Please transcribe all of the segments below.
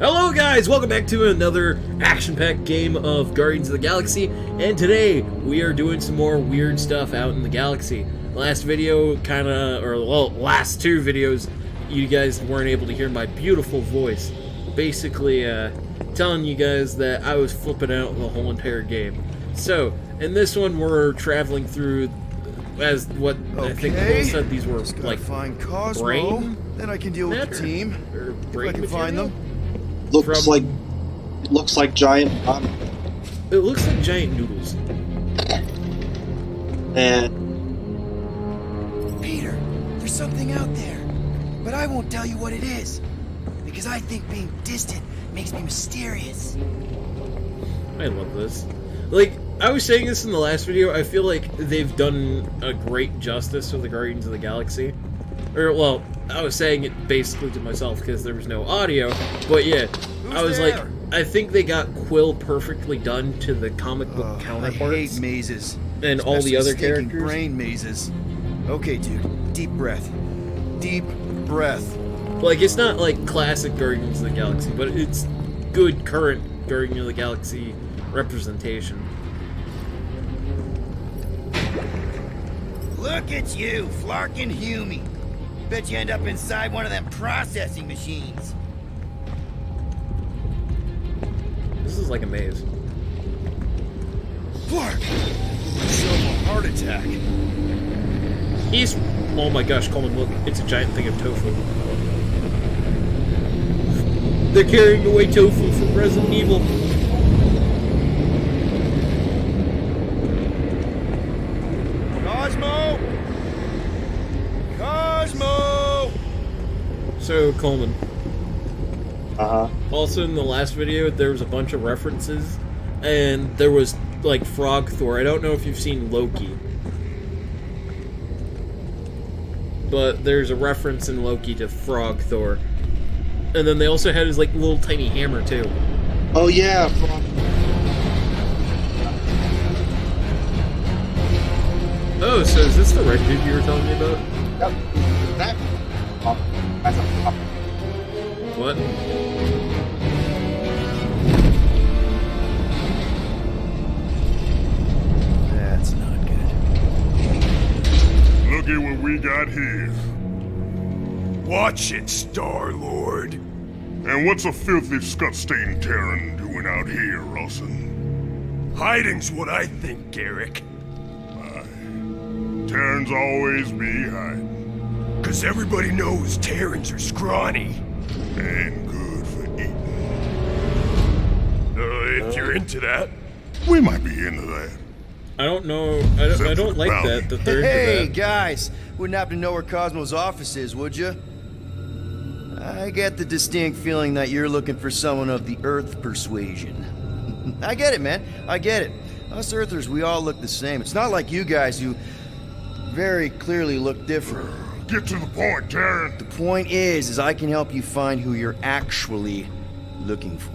Hello guys, welcome back to another action-packed game of Guardians of the Galaxy, and today we are doing some more weird stuff out in the galaxy. Last video last two videos, you guys weren't able to hear my beautiful voice. Basically, telling you guys that I was flipping out the whole entire game. So, in this one we're traveling through, as what I think Cole said, these were like find Cosmo, brain. then I can deal with the team. Or If brain I can material? find them. Looks like giant It looks like giant noodles. and Peter, there's something out there, but I won't tell you what it is, because I think being distant makes me mysterious. I love this. Like, I was saying this in the last video, I feel like they've done a great justice to the Guardians of the Galaxy. Or, well, I was saying it basically to myself because there was no audio, but yeah, I was there? like, I think they got Quill perfectly done to the comic book I counterparts hate mazes. and all the especially other stinking characters. brain mazes. Okay, dude, deep breath. Deep breath. Like, it's not like classic Guardians of the Galaxy, but it's good current Guardians of the Galaxy representation. Look at you, flarkin' Humy. Bet you end up inside one of them processing machines. This is like a maze. Clark! Myself a heart attack. He's... Oh my gosh, Coleman, look, it's a giant thing of tofu. They're carrying away tofu from Resident Evil. Cosmo! Cosmo! So, Coleman. Also, in the last video, there was a bunch of references, and there was, like, Frog Thor. I don't know if you've seen Loki. But there's a reference in Loki to Frog Thor. And then they also had his, like, little tiny hammer, too. oh yeah, Oh, so is this the red dude you were telling me about? that. That's a What? That's not good. Look at what we got here. Watch it, Star-Lord. And what's a filthy, scut-stained Terran doing out here, Rawson? Hiding's what I think, Garrick. Terrans always be hiding. 'Cause everybody knows Terrans are scrawny. And good for eating. If you're into that. We might be into that. I don't know. I don't like that they're into Hey, that. guys! Wouldn't happen to know where Cosmo's office is, would you? I get the distinct feeling that you're looking for someone of the Earth persuasion. I get it, man. I get it. Us Earthers, we all look the same. It's not like you guys who very clearly look different. Get to the point, Terran. The point is I can help you find who you're actually looking for.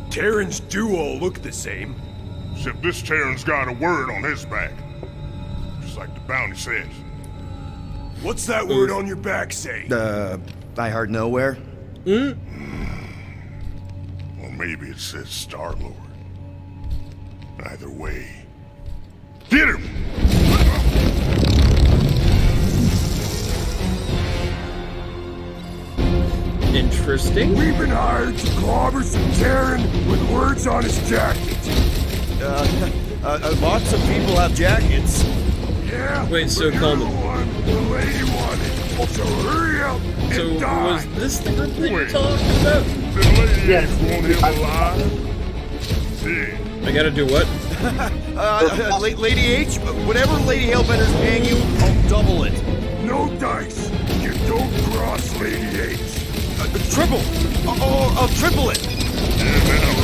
Terrans do all look the same. Except this Terran's got a word on his back. Just like the bounty says. What's that word on your back say? I heard nowhere. Or maybe it says Star-Lord. Either way. Get him! Interesting. We've been hired to clobber some Terran with words on his jacket. Lots of people have jackets. Yeah. Wait, so but Coleman. you're the one the lady wanted. So hurry up and So die. was this the group that you're Wait. talking about? The lady Yes. won't him alive. Yeah. I gotta do what? Lady H, whatever Lady Hellbender's paying you, I'll double it. No dice. You don't cross Lady H. Triple. I'll triple it. Yeah, now,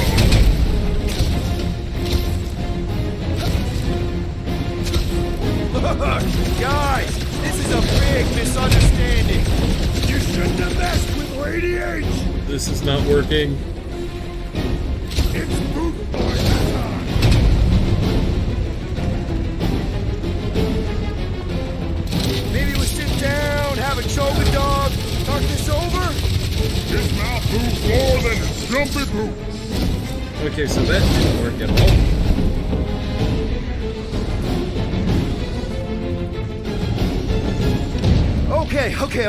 Guys, this is a big misunderstanding. You shouldn't have messed with Lady H. This is not working. It's boot boy time. Maybe we sit down, have a choga dog, talk this over. His mouth moves more than his Jumpy boots! Okay, so that didn't work at all.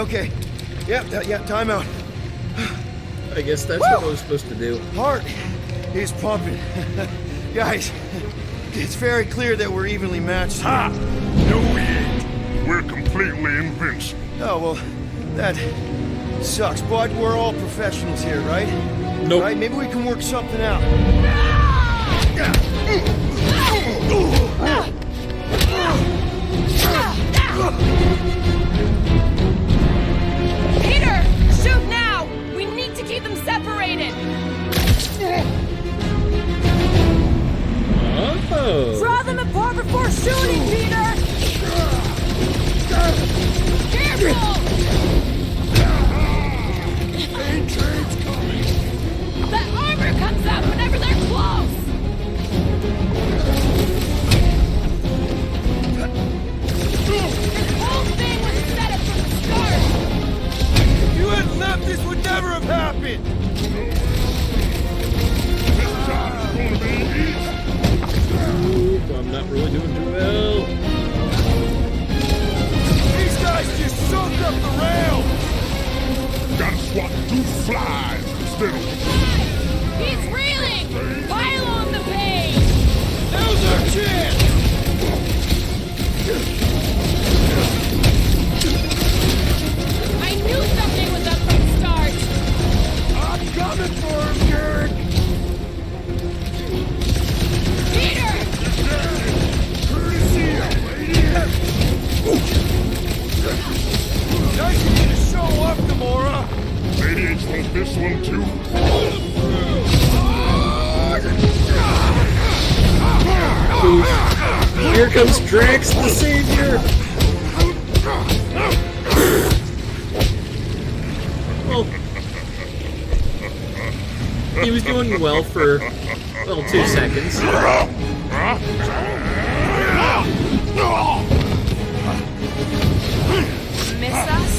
Okay. Yeah, time out. I guess that's what I was supposed to do. Heart is pumping. Guys, it's very clear that we're evenly matched. Ha! No, we ain't. We're completely invincible. Oh, well, that sucks, but we're all professionals here, right? Nope. Right? Maybe we can work something out. Peter! Shoot now! We need to keep them separated! Oh. Draw them apart before shooting, Peter! Careful! A-Train's coming! The armor comes up whenever they're close! This whole thing was set up from the start! If you hadn't left, this would never have happened! This job is gonna be easy. Oop, I'm not really doing too well. These guys just soaked up the rail! Gotta swat 2 flies instead of... He's reeling! Pile on the pain! Now's our chance! I knew something was up from the start! I'm coming for him, Garrick! Peter! Courtesy of lady! Nice of you to show up, Gamora! Radiates want this one too. Here comes Drax the Savior! Well, he was doing well for, well, 2 seconds. Miss us?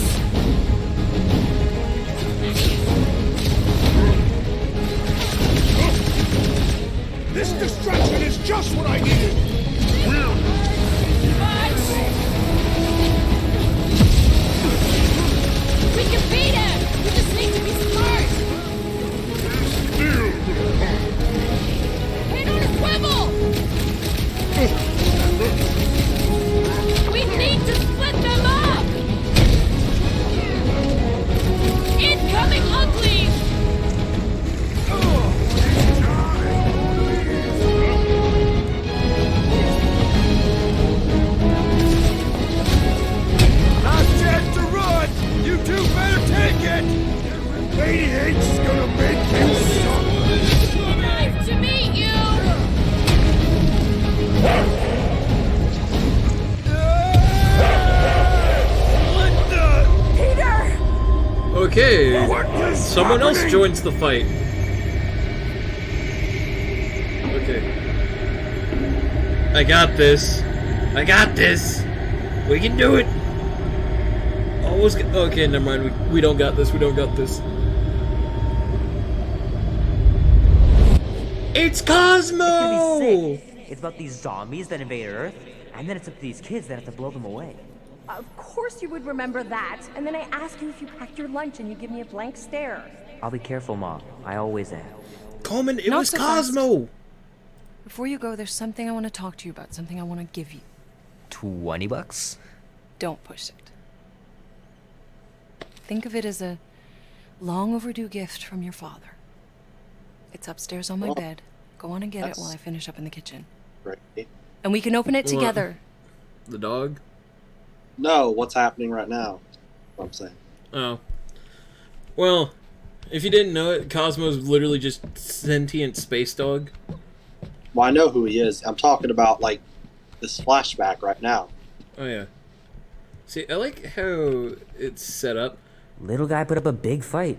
This distraction is just what I needed! We can beat him! We just need to be smart! Head on a swivel! We need to split them up! Incoming uglies! Last chance to run! You two better take it! Lady H's gonna make you suffer! Nice to meet you! What the? Peter! Okay, someone else joins the fight. Okay. I got this. I got this. We can do it. Almost. Okay, never mind. We don't got this. We don't got this. It's Cosmo! It's gonna be sick. It's about these zombies that invade Earth, and then it's up to these kids that have to blow them away. Of course you would remember that. And then I ask you if you packed your lunch and you give me a blank stare. I'll be careful, Mom. I always am. Coleman, it Not was so Cosmo. Before you go, there's something I want to talk to you about, something I want to give you. $20? Don't push it. Think of it as a long overdue gift from your father. It's upstairs on my bed. Go on and get it while I finish up in the kitchen. Right. And we can open it What? together. The dog? No, what's happening right now? What I'm saying. Oh. Well, if you didn't know it, Cosmo's literally just sentient space dog. Well, I know who he is. I'm talking about, like, this flashback right now. Oh, yeah. See, I like how it's set up. Little guy put up a big fight.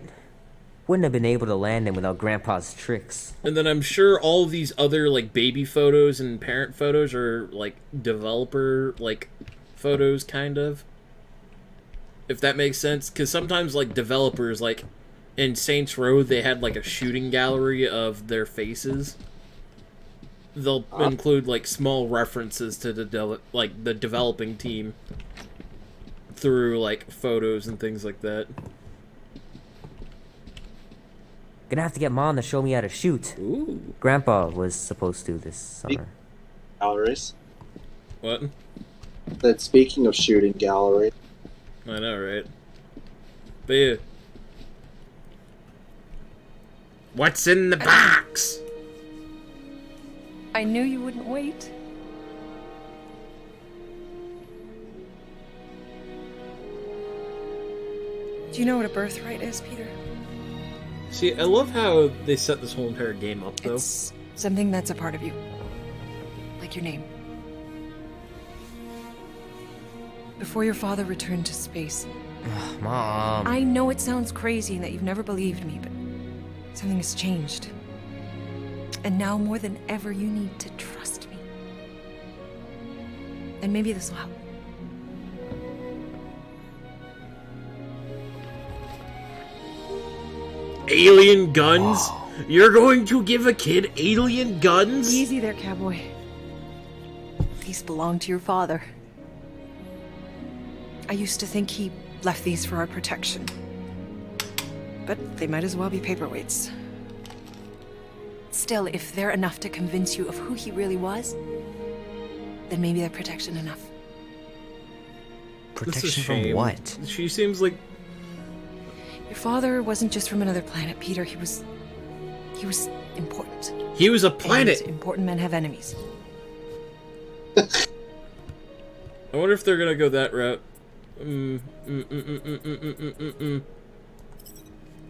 Wouldn't have been able to land him without Grandpa's tricks. And then I'm sure all of these other, like, baby photos and parent photos are, like, developer, like, photos, kind of. If that makes sense. Because sometimes, like, developers, like, in Saints Row they had like a shooting gallery of their faces. They'll include like small references to the the developing team through like photos and things like that. Gonna have to get Mom to show me how to shoot. Ooh. Grandpa was supposed to this summer. Galleries. What? That speaking of shooting gallery. I know, right? But yeah. What's in the box? I knew you wouldn't wait. Do you know what a birthright is, Peter? See, I love how they set this whole entire game up, though. It's something that's a part of you. Like your name. Before your father returned to space. Mom. I know it sounds crazy and that you've never believed me, but something has changed. And now more than ever, you need to trust me. And maybe this will help. Alien guns? You're going to give a kid alien guns? Easy there, cowboy. These belong to your father. I used to think he left these for our protection. But they might as well be paperweights. Still, if they're enough to convince you of who he really was, then maybe they're protection enough. This is a Protection from shame. what? She seems like... Your father wasn't just from another planet, Peter. He was important. He was a planet! And important men have enemies. I wonder if they're gonna go that route.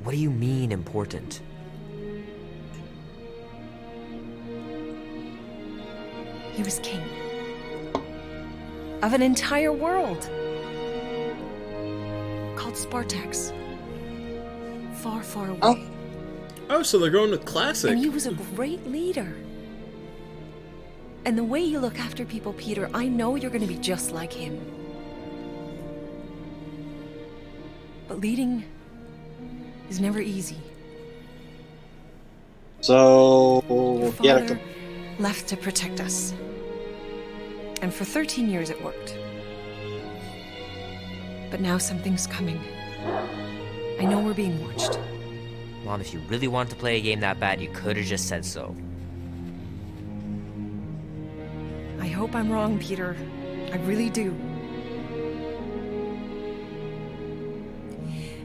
What do you mean important? He was king. Of an entire world. Called Spartax. Far, far away. Oh, so they're going with classic. And he was a great leader. And the way you look after people, Peter, I know you're gonna be just like him. But leading is never easy. So Your yeah, father left to protect us. And for 13 years it worked. But now something's coming. I know we're being watched. Mom, if you really wanted to play a game that bad, you could have just said so. I hope I'm wrong, Peter. I really do.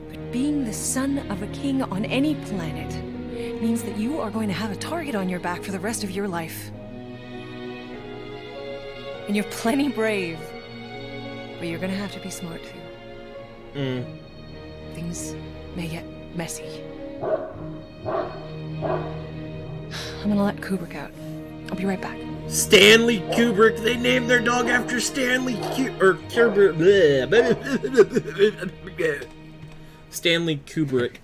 But being the son of a king on any planet means that you are going to have a target on your back for the rest of your life. And you're plenty brave. But you're gonna have to be smart too. Things may get messy. I'm gonna let Kubrick out. I'll be right back. Stanley Kubrick. They named their dog after Stanley Kubrick. Stanley Kubrick.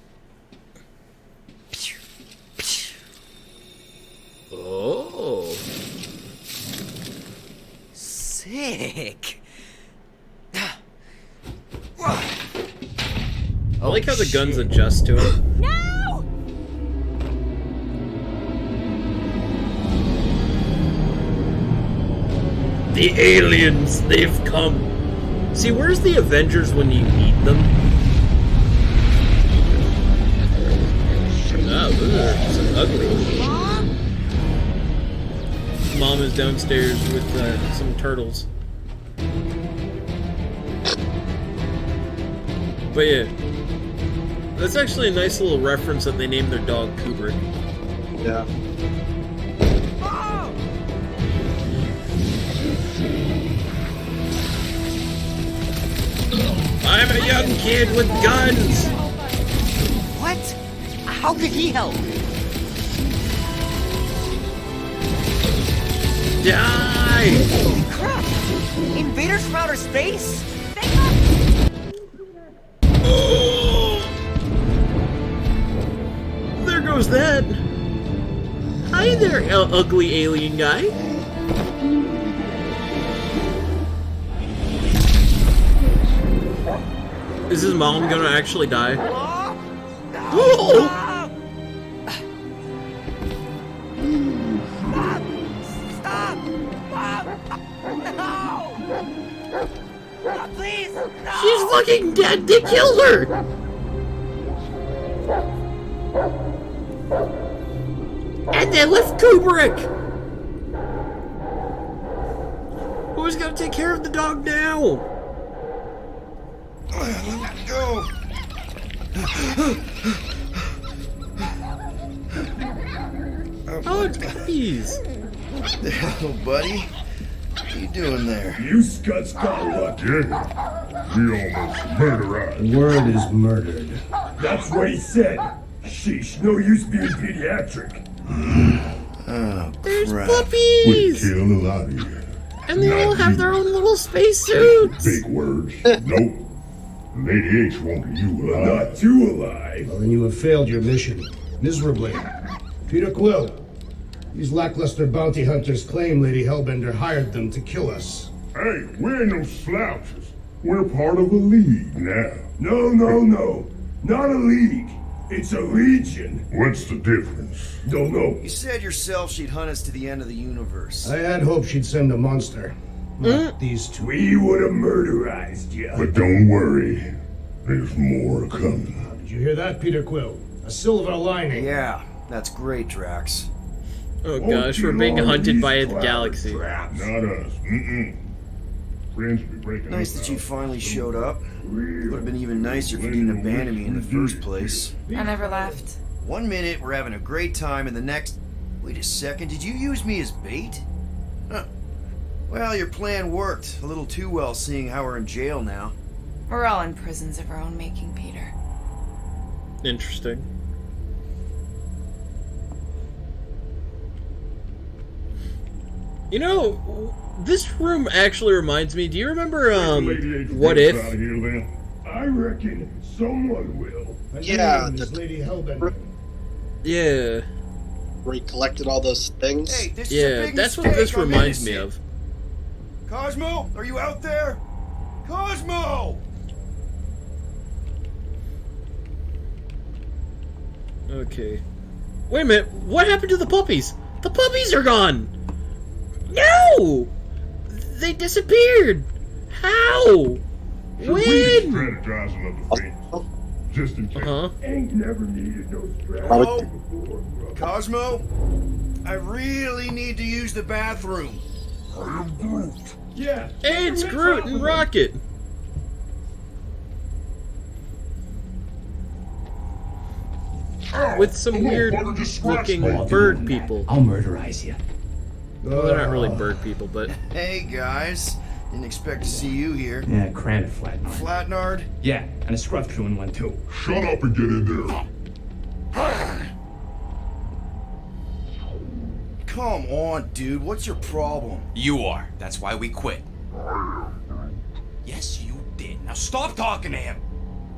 Oh. Sick. I like how the guns adjust to it. No! The aliens, they've come. See, where's the Avengers when you need them? Oh, this is ugly. Mom is downstairs with some turtles. But yeah, that's actually a nice little reference that they named their dog Kubrick. yeah. I'm a young kid with guns! What? How could he help? Die! Holy crap! Invaders from outer space? There goes that. Hi there, ugly alien guy. Is his mom gonna actually die? Oh! Stop! No! Please! No! She's fucking dead! They killed her! And they left Kubrick! Who's gonna take care of the dog now? Let me go. Oh, it's puppies! What the hell, buddy? What are you doing there? You scuts got lucky. Yeah, we almost murderized. The word is murdered. That's what he said. Sheesh, no use being pediatric. Oh, There's crap. We puppies! killed a lot of you. And they all have their own little spacesuits! Big words. Nope. Lady H wanted you alive. Not too alive. Well, then you have failed your mission. Miserably. Peter Quill. These lackluster bounty hunters claim Lady Hellbender hired them to kill us. Hey, we ain't no slouches. We're part of a league now. No. Not a league. It's a legion. What's the difference? Don't know. You said yourself she'd hunt us to the end of the universe. I had hoped she'd send a monster. Not these two. We would have murderized you. But don't worry. There's more coming. Did you hear that, Peter Quill? A silver lining. Yeah, that's great, Drax. Oh gosh, we're being hunted by the galaxy. Not us. Mm-mm. Friends will be breaking Nice up that you now. finally showed up. Would have been even nicer if you didn't abandon me in the first place. I never left. 1 minute we're having a great time, and the next... Wait a second, did you use me as bait? Huh. Well, your plan worked. A little too well, seeing how we're in jail now. We're all in prisons of our own making, Peter. Interesting. You know, this room actually reminds me. Do you remember Lady H What gets If? out of here, then. I reckon someone will. My Yeah, name is the- Lady Hellbender. Yeah, Where he collected all those things. Hey, this is a yeah. big That's what mistake. this I'm reminds me innocent. of. Cosmo, are you out there? Cosmo! Okay. Wait a minute. What happened to the puppies? The puppies are gone. No, they disappeared. How? Should we When? strategize another thing? Just in case. Huh? Ain't never needed no strategy Hello? before, bro. Cosmo? I really need to use the bathroom. Yeah. Hey, it's Groot and Rocket. With some weird looking bird people. I'll murderize you. Well, they're not really bird people, but Hey, guys. Didn't expect to see you here. Yeah, cram it, Flatnard. Flatnard? Yeah, and a scruff chewing one too. Shut up and get in there. Come on, dude. What's your problem? You are. That's why we quit. Yes, you did. Now stop talking to him.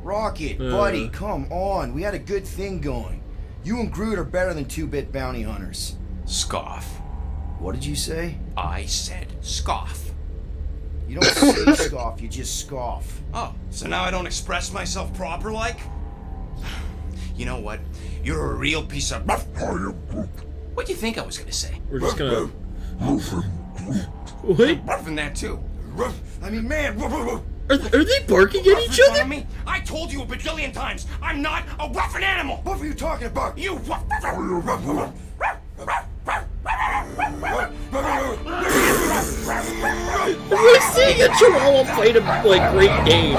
Rocket, buddy, come on. We had a good thing going. You and Groot are better than two-bit bounty hunters. Scoff. What did you say? I said scoff. You don't say scoff, you just scoff. Oh, so now I don't express myself proper like? You know what? You're a real piece of... What do you think I was gonna say? we're just gonna. What? Ruffing that too. I mean, man. Are they barking at each Front of other? me? I told you a bajillion times, I'm not a ruffin animal! What were you talking about? You We're seeing a chihuahua fight a like Great Dane.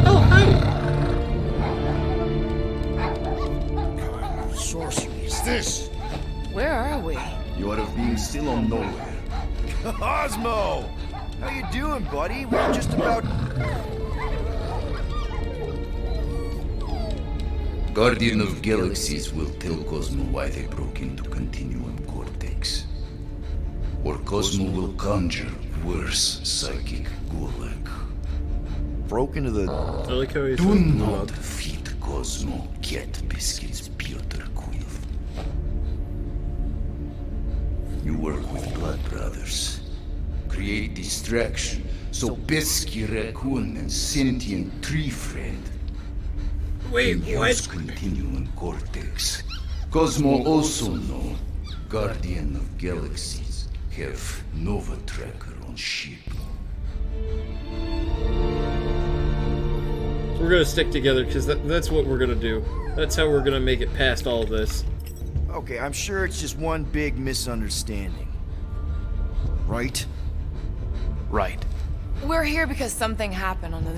Oh, hi. Sorcery is this? Where are we? You ought to be still on nowhere. Cosmo! How you doing, buddy? We're just about... Guardian of Galaxies will tell Cosmo why they broke into Continuum Cortex. Or Cosmo will conjure worse psychic gulag. Broke into the... I like how he's Do not feed Cosmo cat biscuits, Piotr Quill. You work with Blood Brothers. create distraction so pesky raccoon and sentient tree friend Wait, can use continuum cortex. Cosmo also know Guardian of Galaxies have Nova Tracker on ship. We're gonna stick together because that's what we're gonna do. That's how we're gonna make it past all of this. Okay, I'm sure it's just one big misunderstanding. Right? Right. We're here because something happened on the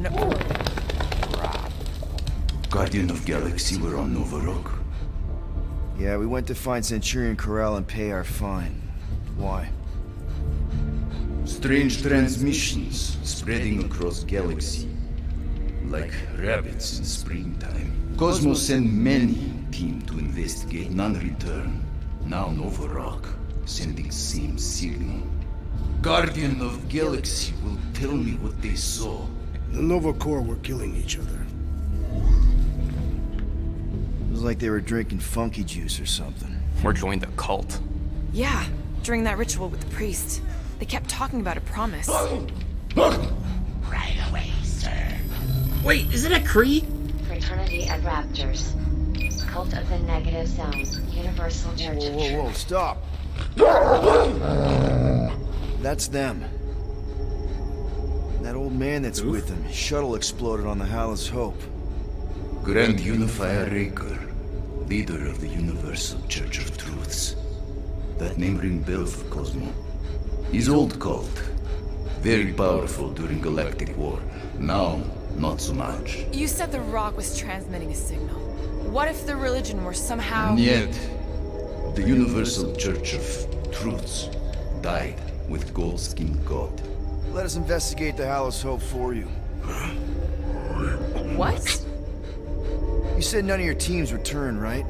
Guardian of Galaxy were on Nova Rock. Yeah, we went to find Centurion Corral and pay our fine. Why? Strange transmissions spreading across galaxy. Like rabbits in springtime. Cosmos sent many team to investigate, none return. Now Nova Rock, sending same signal. Guardian of Galaxy will tell me what they saw. The Nova Corps were killing each other. It was like they were drinking funky juice or something. Or joined a cult. Yeah, during that ritual with the priest. They kept talking about a promise. Right away, sir. Wait, is it a Kree? Fraternity of Raptors. Cult of the Negative Zone. Universal Church of Whoa, whoa, stop! That's them. That old man that's with them. His shuttle exploded on the Hallis Hope. Grand Unifier Raker, leader of the Universal Church of Truths. That name ring bell for Cosmo. His old cult. Very powerful during Galactic War. Now, not so much. You said the rock was transmitting a signal. What if the religion were somehow... And yet, the Universal Church of Truths died with Gold-Skinned God. Let us investigate the Hallis Hope for you. What? You said none of your teams returned, right?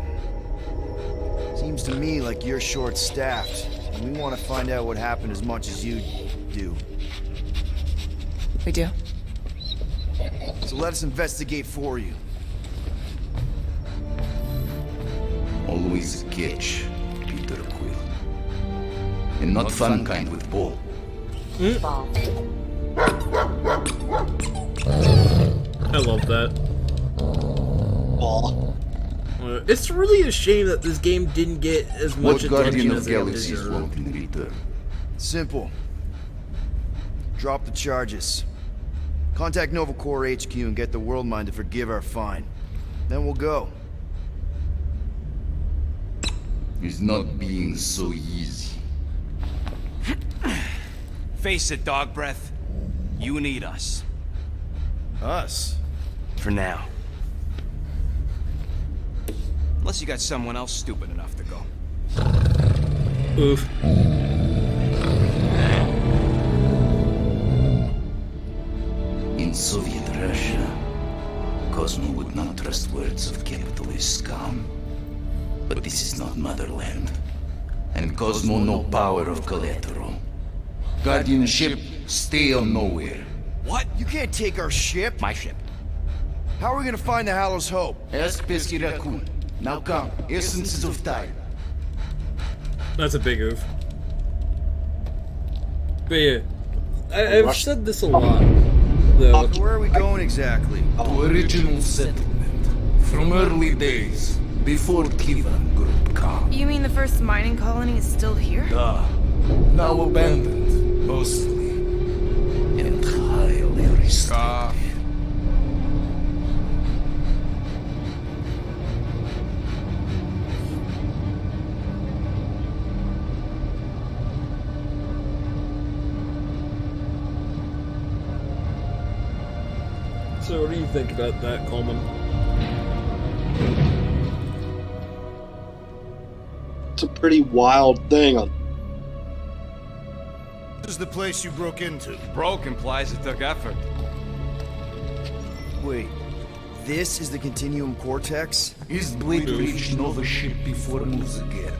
Seems to me like you're short-staffed, and we want to find out what happened as much as you do. We do? So let us investigate for you. Always catch, Peter Quill. And not fun kind with ball. Ball. I love that. Ball. It's really a shame that this game didn't get as much What Guardian attention of as it Galaxies deserved. want in return? Simple. Drop the charges. Contact Nova Corps HQ and get the World Mind to forgive our fine. Then we'll go. It's not being so easy. Face it, Dog Breath. You need us. Us? For now. Unless you got someone else stupid enough to go. Oof. In Soviet Russia, Cosmo would not trust words of capitalist scum. But this is not motherland. And Cosmo no power of collateral. Guardianship, stay on nowhere. What? You can't take our ship. My ship. How are we gonna find the Hallis Hope? Ask Pesky Raccoon. Now come, essences of time. That's a big oof. But yeah, I've said this a lot, though. Where are we going exactly? To original settlement. From early days, before Kivan Group come. You mean the first mining colony is still here? Now abandoned, mostly. And highly restored. So what do you think about that, Coleman? It's a pretty wild thing. This is the place you broke into. Broke implies it took effort. Wait, this is the Continuum Cortex? East Blade reached Nova ship before moves again.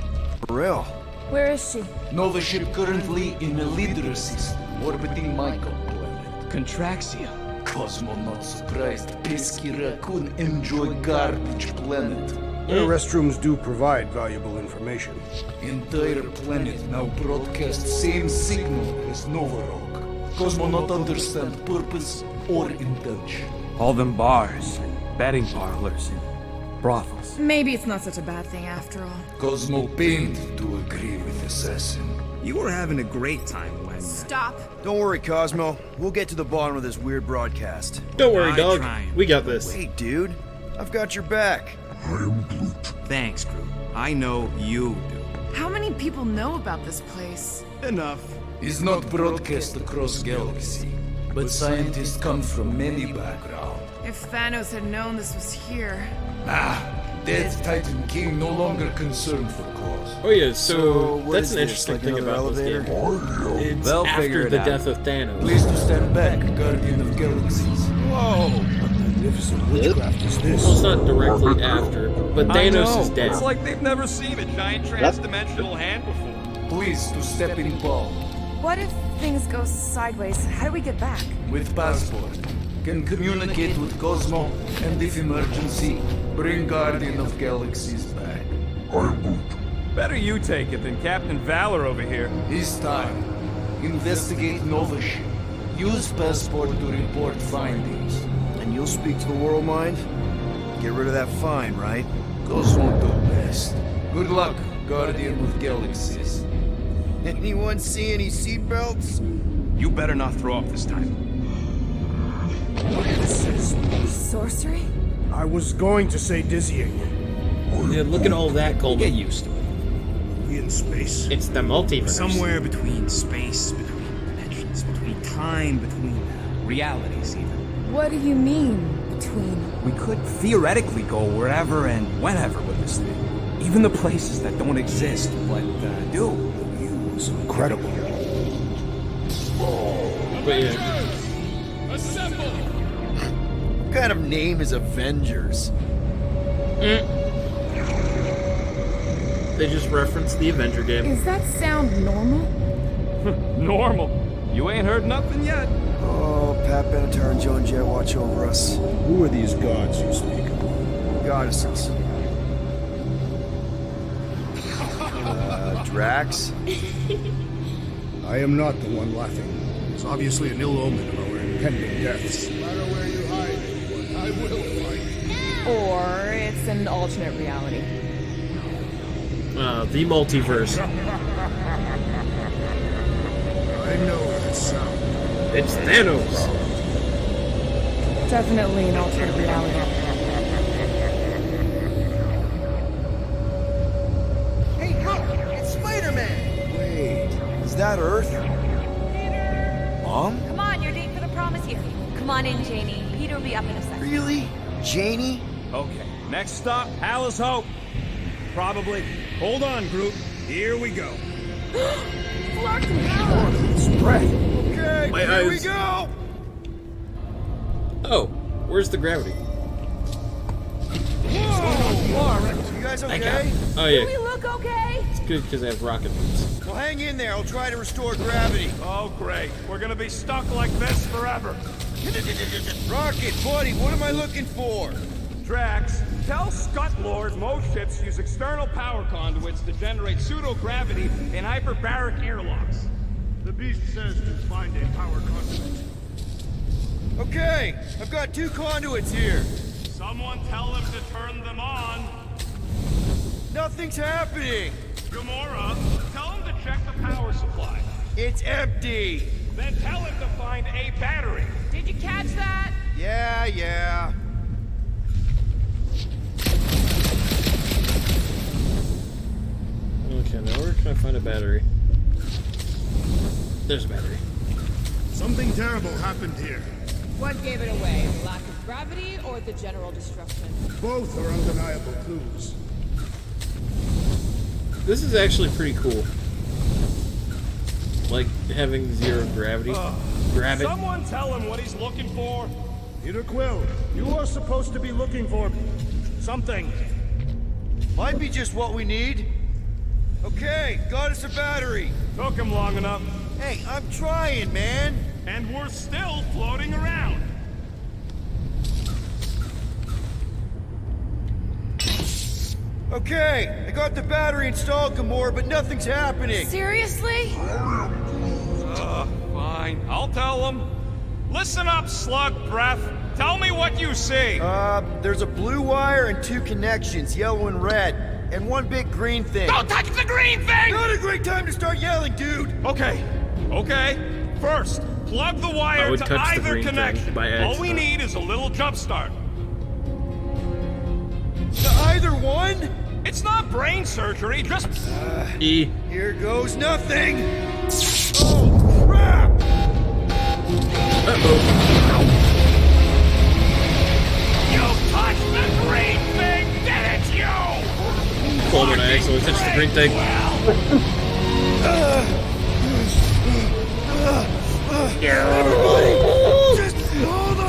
For real? Where is she? Nova ship currently in a leader system, orbiting Michael planet. Contraxia. Cosmo not surprised, Pesky Raccoon enjoy garbage planet. Their restrooms do provide valuable information. Entire planet now broadcast same signal as Novorog. Cosmo not understand purpose or intention. All them bars, betting parlors, and brothels. Maybe it's not such a bad thing after all. Cosmo pained to agree with Assassin. You were having a great time when... Stop. Don't worry, Cosmo. We'll get to the bottom of this weird broadcast. Don't worry, dog. trying. We got this. Wait, dude. I've got your back. Thanks, Groot. I know you do. How many people know about this place? Enough. Is not broadcast across galaxy, but scientists come from many backgrounds. If Thanos had known this was here... Dead Titan King no longer concerned for cause. Oh yeah, so what that's is an this, interesting like thing another about this elevator? game. It's They'll figure after it the out. death of Thanos. Please to stand back, Guardian of Galaxies. Whoa! What magnificent witchcraft is this? Well, it's not directly after, but I know. Thanos is dead. It's like they've never seen a giant trans-dimensional hand before. Please to step in ball. What if things go sideways? How do we get back? With passport. Can communicate with Cosmo, and if emergency, bring Guardian of Galaxies back. Better you take it than Captain Valor over here. This time, investigate Nova ship. Use passport to report findings. And you'll speak to the World Mind? Get rid of that fine, right? Cosmo do best. Good luck, Guardian of Galaxies. Anyone see any seatbelts? You better not throw up this time. Sorcery? I was going to say dizzying. Yeah, look at all that, Colby. Get used to it. We in space. It's the multiverse. Somewhere between space, between dimensions, between time, between realities even. What do you mean, between? We could theoretically go wherever and whenever with this thing. Even the places that don't exist, but do. You was incredible. But yeah. What kind of name is Avengers? They just referenced the Avenger game. Is that sound normal? Normal. You ain't heard nothing yet. Oh, Pat Benatar and Joan Jett watch over us. Who are these gods you speak of? Goddesses. Drax? I am not the one laughing. It's obviously an ill omen of our impending deaths. No matter where you hide, I will find. Or it's an alternate reality. The multiverse. I know that sound. It's Thanos. Definitely an alternate reality. Hey, look! It's Spider-Man! Wait, is that Earth? Mom? Come on, you're late for the promise here. Come on in, Janie. Peter will be up in a second. Really? Janie? Okay, next stop, Palace Hope. Probably. Hold on, Groot. Here we go. Spread. Okay, My here we eyes. go! Oh, where's the gravity? Whoa! You guys okay? Oh Do we yeah, look okay? it's good because I have rocket boots. Well, hang in there. I'll try to restore gravity. Oh, great. We're gonna be stuck like this forever. Rocket, buddy, what am I looking for? Drax, tell Scott Lord most ships use external power conduits to generate pseudo-gravity in hyperbaric airlocks. The beast says to find a power conduit. Okay, I've got 2 conduits here. Someone tell him to turn them on. Nothing's happening. Gamora, tell him to check the power supply. It's empty. Then tell him to find a battery. Did you catch that? Yeah. Okay, now where can I find a battery? There's a battery. Something terrible happened here. What gave it away? The lack of gravity or the general destruction? Both are undeniable clues. This is actually pretty cool. Like having 0 gravity. Grab it. Someone tell him what he's looking for. Peter Quill, you are supposed to be looking for something. Might be just what we need. Okay, got us a battery. Took him long enough. Hey, I'm trying, man. And we're still floating around. Okay, I got the battery installed, Gamora, but nothing's happening. Seriously? Fine. I'll tell them. Listen up, slug breath. Tell me what you see. There's a blue wire and 2 connections, yellow and red, and 1 big green thing. Don't touch the green thing! Not a great time to start yelling, dude! Okay. First, plug the wire to either connection. All we need is a little jump start. To either one? It's not brain surgery, just... E. Here goes nothing! Oh, crap! Uh-oh. You touched the green thing, didn't you? Coleman, I accidentally touched the green thing. Everybody, just hold on!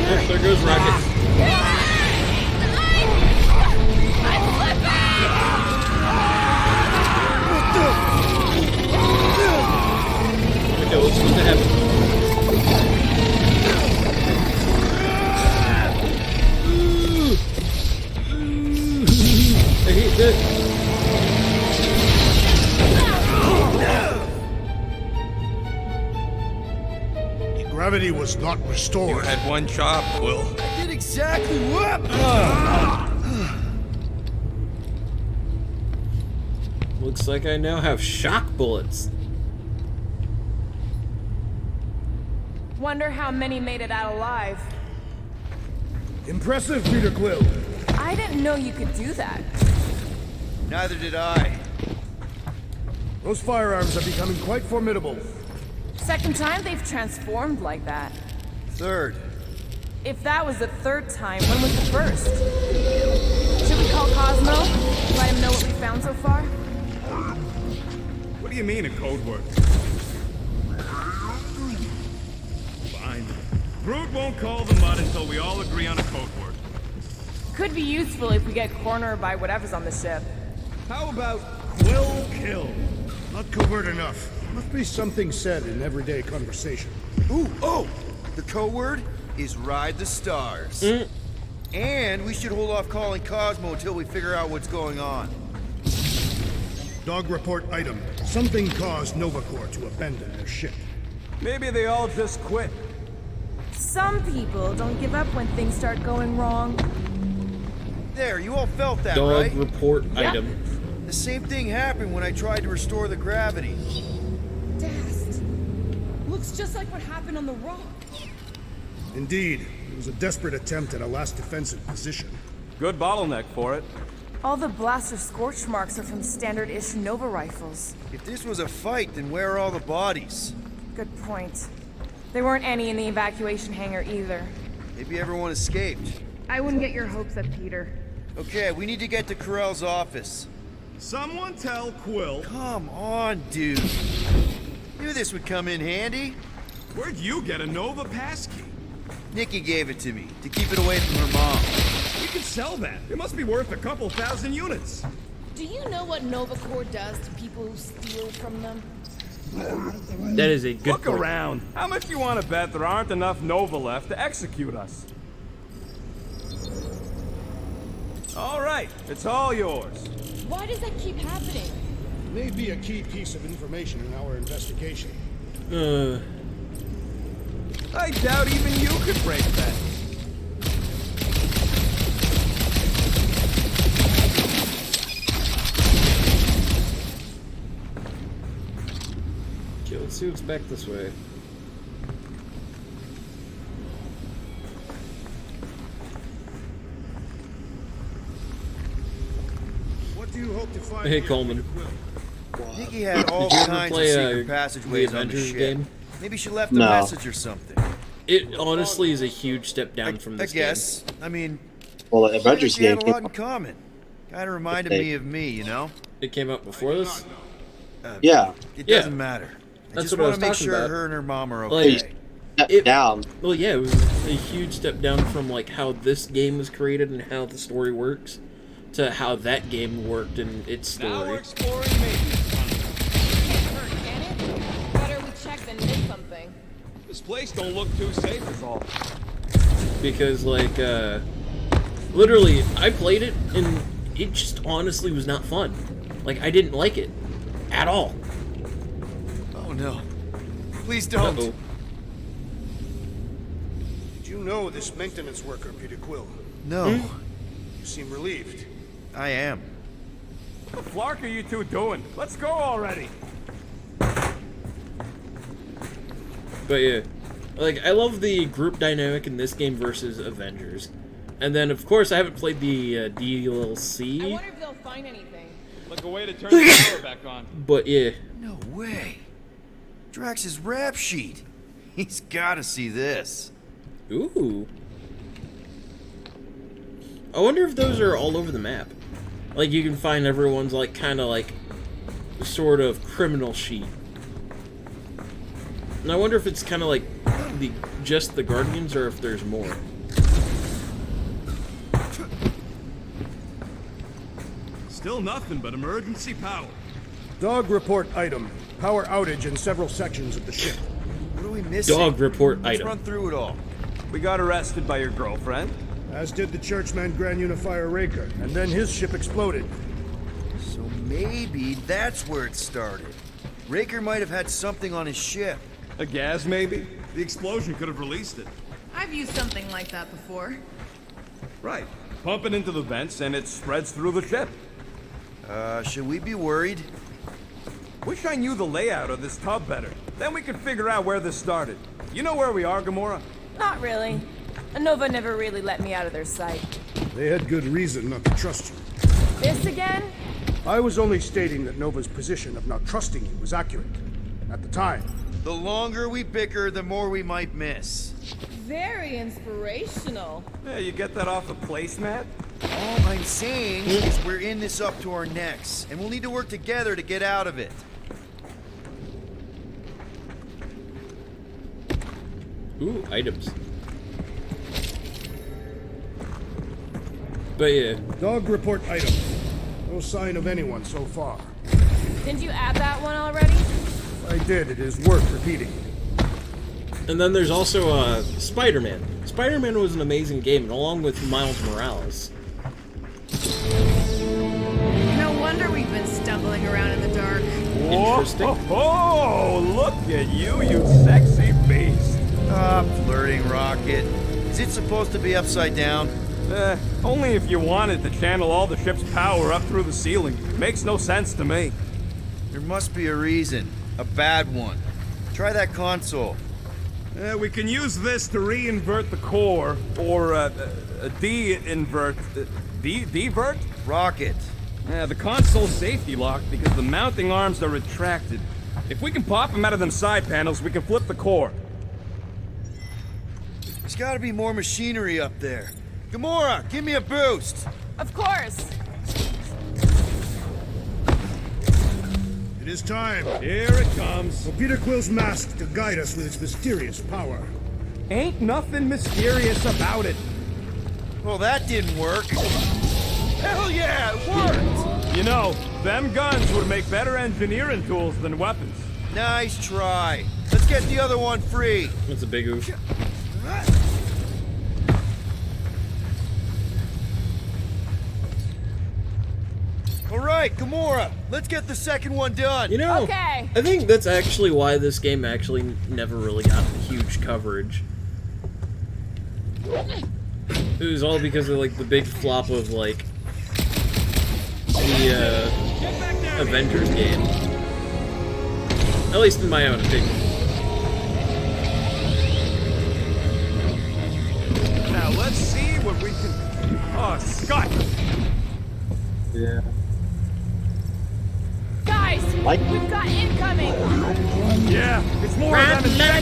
Yes, there goes Rocket. Okay, what's supposed to happen? I hate that. Gravity was not restored. You had one job, Quill. I did exactly what? Looks like I now have shock bullets. Wonder how many made it out alive. Impressive, Peter Quill. I didn't know you could do that. Neither did I. Those firearms are becoming quite formidable. Second time they've transformed like that. Third. If that was the third time, when was the first? Should we call Cosmo? Let him know what we found so far? What do you mean a code word? Fine. Groot won't call the mud until we all agree on a code word. Could be useful if we get cornered by whatever's on the ship. How about Quill Kill? Not covert enough. Must be something said in everyday conversation. Ooh, oh! The code word is Ride the Stars. And we should hold off calling Cosmo until we figure out what's going on. Dog report item. Something caused Nova Corps to abandon their ship. Maybe they all just quit. Some people don't give up when things start going wrong. There, you all felt that, Dog right? report item. The same thing happened when I tried to restore the gravity. Dast. Looks just like what happened on the rock. Indeed, it was a desperate attempt at a last defensive position. Good bottleneck for it. All the blaster scorch marks are from standard-issue Nova rifles. If this was a fight, then where are all the bodies? Good point. There weren't any in the evacuation hangar either. Maybe everyone escaped. I wouldn't get your hopes up, Peter. Okay, we need to get to Carell's office. Someone tell Quill. Come on, dude. Knew this would come in handy. Where'd you get a Nova passkey? Nikki gave it to me, to keep it away from her mom. You could sell that. It must be worth a couple thousand units. Do you know what Nova Corps does to people who steal from them? That is a good Look point. around. How much do you want to bet there aren't enough Nova left to execute us? All right, it's all yours. Why does that keep happening? It may be a key piece of information in our investigation. I doubt even you could break that. Okay, let's see what's back this way. What do you hope to find? Hey, Coleman. Nikki had all Did you ever kinds of play secret the passageways on the Avengers ship. game? Maybe she left a No. message or something. It honestly is a huge step down from this I guess. I mean, Well, the Avengers she had game a lot came in common. Kind of reminded Okay. me of me, you know? game. It came out before this? Yeah. It Yeah. doesn't matter. I That's just what I want was to make talking sure about. her and her mom are Like, okay. Step down. Well, yeah, it was a huge step down from like how this game was created and how the story works to how that game worked in its Now we're story. exploring maintenance. Hurt, can it? Better we check than miss something. This place don't look too safe is all. Because like Literally, I played it, and it just honestly was not fun. Like, I didn't like it. At all. Oh no. Please don't. Uh-oh. Did you know this maintenance worker, Peter Quill? No. You seem relieved. I am. What the flark are you two doing? Let's go already. But yeah, like, I love the group dynamic in this game versus Avengers. And then, of course, I haven't played the DLC. I wonder if they'll find anything. Like a way to turn the power back on. But yeah. No way. Drax's rap sheet. He's gotta see this. Ooh. I wonder if those are all over the map. Like, you can find everyone's, like, kind of, like, sort of criminal sheet. And I wonder if it's kind of like just the Guardians, or if there's more. Still nothing but emergency power. Dog report item. Power outage in several sections of the ship. What are we missing? Dog report Let's item. run through it all. We got arrested by your girlfriend. As did the Churchman Grand Unifier Raker, and then his ship exploded. So maybe that's where it started. Raker might have had something on his ship. A gas, maybe? The explosion could have released it. I've used something like that before. Right. Pump it into the vents and it spreads through the ship. Should we be worried? Wish I knew the layout of this tub better. Then we could figure out where this started. You know where we are, Gamora? Not really. Nova never really let me out of their sight. They had good reason not to trust you. This again? I was only stating that Nova's position of not trusting you was accurate. At the time. The longer we bicker, the more we might miss. Very inspirational. Yeah, you get that off the placemat? All I'm saying is we're in this up to our necks, and we'll need to work together to get out of it. Ooh, items. But yeah. Dog report item. No sign of anyone so far. Didn't you add that one already? I did. It is worth repeating. And then there's also Spider-Man. Spider-Man was an amazing game, along with Miles Morales. No wonder we've been stumbling around in the dark. Interesting. Oh, look at you, you sexy beast. Flirting, Rocket. Is it supposed to be upside down? Only if you wanted to channel all the ship's power up through the ceiling. Makes no sense to me. There must be a reason. A bad one. Try that console. We can use this to re-invert the core, or de-invert... Divert? Rocket. The console's safety locked because the mounting arms are retracted. If we can pop them out of them side panels, we can flip the core. There's gotta be more machinery up there. Gamora, give me a boost! Of course. It is time. Here it comes. For Peter Quill's mask to guide us with its mysterious power. Ain't nothing mysterious about it. Well, that didn't work. Hell yeah, it worked! You know, them guns would make better engineering tools than weapons. Nice try. Let's get the other one free. That's a big oof. All right, Gamora, let's get the second one done. You know, Okay. I think that's actually why this game actually never really got huge coverage. It was all because of, like, the big flop of, like, the, Avengers game. At least in my own opinion. Now let's see what we can... Oh, Scott! Yeah. Guys, we've got incoming. Yeah, it's more of them than I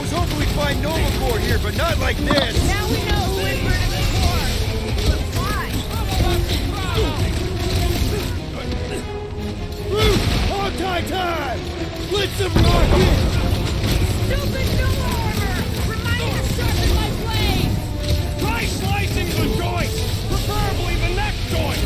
was hoping we'd find Nova Corps here, but not like this. Now we know who inverted the core. But why? Hog time! Blitz them, Rocket! Stupid new armor! Remind me to sharpen my blade! Try slicing the joints! Preferably the neck joint!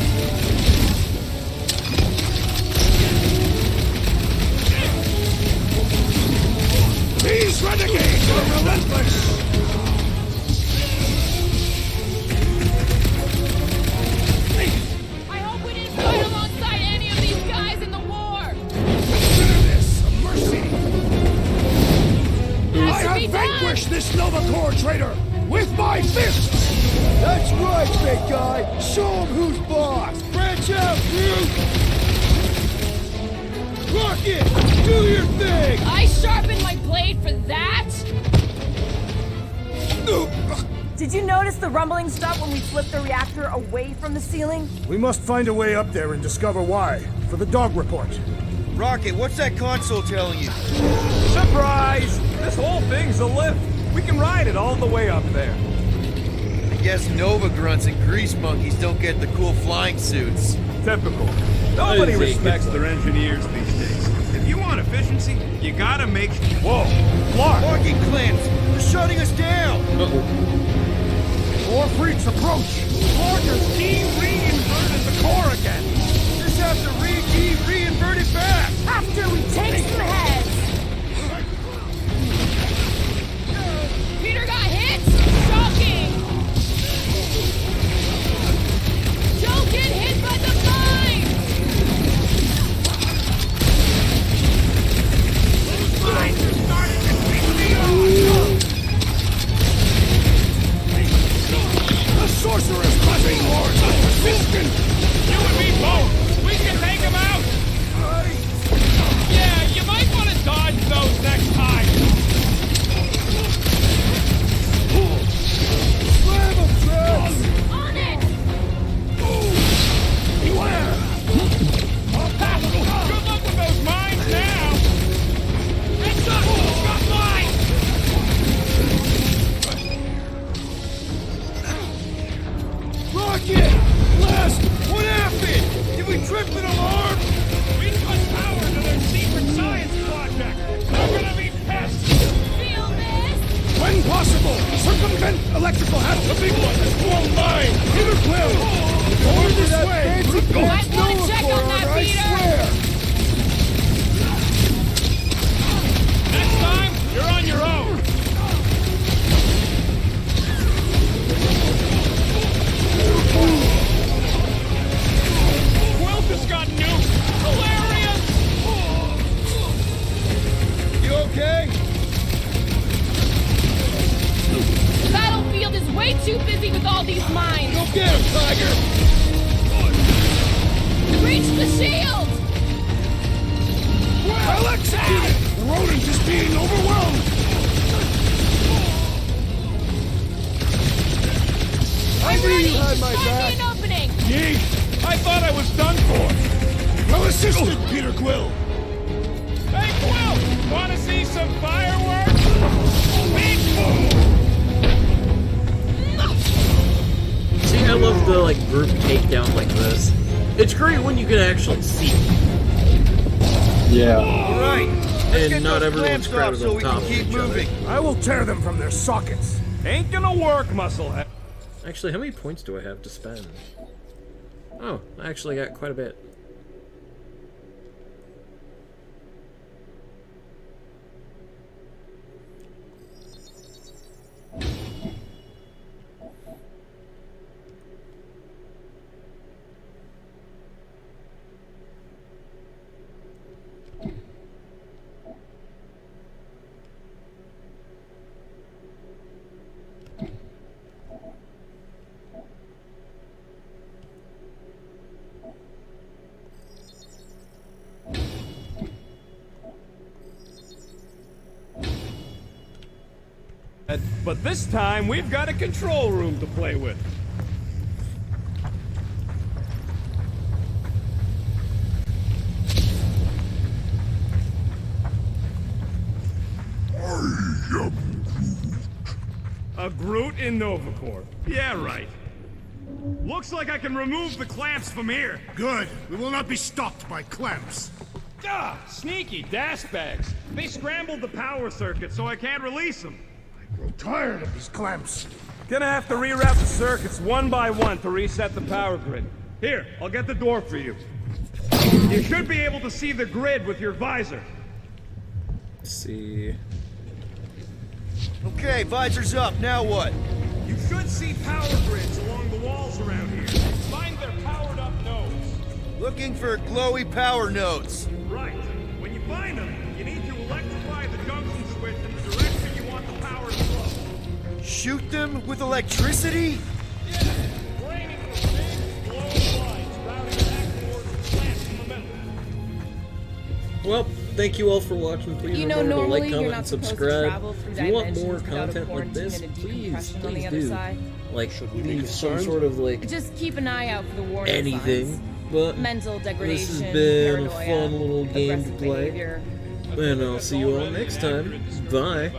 These renegades are relentless! That's right, big guy! Show him who's boss! Branch out, Groot! Rocket! Do your thing! I sharpened my blade for that? Did you notice the rumbling stop when we flipped the reactor away from the ceiling? We must find a way up there and discover why. For the dog report. Rocket, what's that console telling you? Surprise! This whole thing's a lift. We can ride it all the way up there. I guess Nova grunts and grease monkeys don't get the cool flying suits. Typical. Nobody respects their engineers these days. If you want efficiency, you gotta make... Whoa! Clark! Parking clamps! They're shutting us down! More freaks approach! Clark has de-reinverted the core again! Just have to re-reinvert it back! After we take some heads! Peter got hit? Shocking! Don't get hit by the mine! Those mines are starting to piss me off! The sorcerer's cutting horns are persistent! You and me both! We can take him out! Yeah, you might want to dodge those next time! Slam him, Trev! On it! Beware! Good luck with those mines now! Heads up! Got mine! Rocket! Blast! What happened? Did we trip an alarm? We cut power to their secret science project! They're gonna be pissed! Feel this? When possible, circumvent electrical hat. The big one is blown mine. Peter Quill, over this way. Might want to check on that, Peter! Next time, you're on your own! Quill just got nuked! Hilarious! You okay? The battlefield is way too busy with all these mines! Go get him, Tiger! Reach the shield! Well executed. The rodent is being overwhelmed. I knew you had my Find back. me an opening! Yeet! I thought I was done for! Well assisted, Peter Quill. Hey, Quill! Wanna see some fireworks? Big boom! See, I love the like group takedown like this. It's great when you can actually see. Yeah. All right. Let's get And not those everyone's clamps off crowded so on we top can of keep each other. moving. I will tear them from their sockets. Ain't gonna work, musclehead. Actually, how many points do I have to spend? Oh, I actually got quite a bit. But this time, we've got a control room to play with. A Groot in Novacorp. Yeah, right. Looks like I can remove the clamps from here. Good. We will not be stopped by clamps. Ah, sneaky dash bags. They scrambled the power circuit, so I can't release them. I grow tired of these clamps. Gonna have to reroute the circuits one by one to reset the power grid. Here, I'll get the door for you. You should be able to see the grid with your visor. Let's see. Okay, visor's up. Now what? You should see power grids along the walls around here. Find their powered up nodes. Looking for glowy power nodes. Right. When you find them, you need to electrify the junction switch in the direction you want the power to flow. Shoot them with electricity? Yeah, well, thank you all for watching. Please You know, remember to like, normally you're comment, not and supposed to subscribe. travel through If you want more dimensions without a content like this, quarantine and a please decompression on the other do. side. Like, we be leave some concerned? sort of like Just keep an eye out for the warning anything. signs. But Mental this has degradation, been a paranoia, fun little game to aggressive play. behavior. And I'll see you all next time. Bye.